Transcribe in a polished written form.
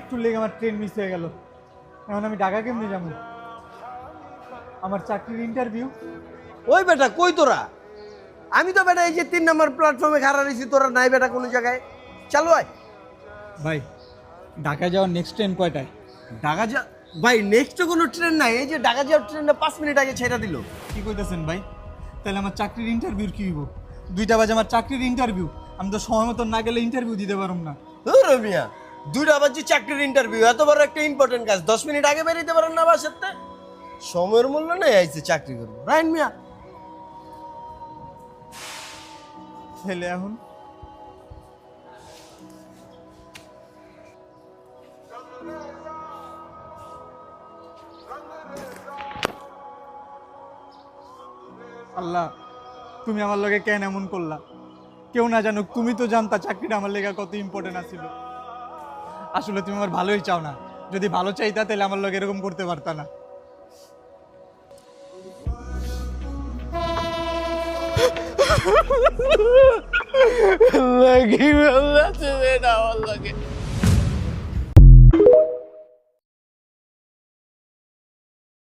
একটু লেগে আমার ট্রেন মিস হয়ে গেল। এখন আমি ঢাকা কেমনে যাবো? আমার চাকরির ইন্টারভিউ। ওই বেটা কই তোরা? আমি তো বেটা এই যে 3 নম্বর প্ল্যাটফর্মে খাড়া রয়েছি, তোরা নাই বেটা কোনো জায়গায়। চালু আয়। ভাই, ঢাকা যাওয়ার নেক্সট ট্রেন কয়টায়? ঢাকা যা ভাই, নেক্সট কোনো ট্রেন নাই। এই যে ঢাকা যাওয়ার ট্রেনটা 5 মিনিট আগে ছেড়ে দিল। কি কইতেছেন ভাই? তাহলে আমার চাকরির ইন্টারভিউ কি হইব? 2টা বাজে আমার চাকরির ইন্টারভিউ। আমি তো সময় মতো না গেলে ইন্টারভিউ দিতে পারব না। রমিয়া, 2টা বাজে চাকরির ইন্টারভিউ, এত বড় একটা ইম্পর্টেন্ট কাজ 10 মিনিট আগে বেরিয়ে পারেন না বাসাতে? সময়ের মূল্য নেই, আইছে চাকরি করবো। রাইন মিয়া, ছেলে এখন আল্লাহ, তুমি আমার লগে কেন এমন করলা? কেউ না জানুক, তুমি তো জানতা চাকরিটা আমার লেগে কত ইম্পর্টেন্ট আছিল। আসলে তুমি আমার ভালোই চাও না। যদি ভালো চাইতা তাহলে আমার লগে এরকম করতে পারতা না। কি বললা তুমি এটা আমার লাগে?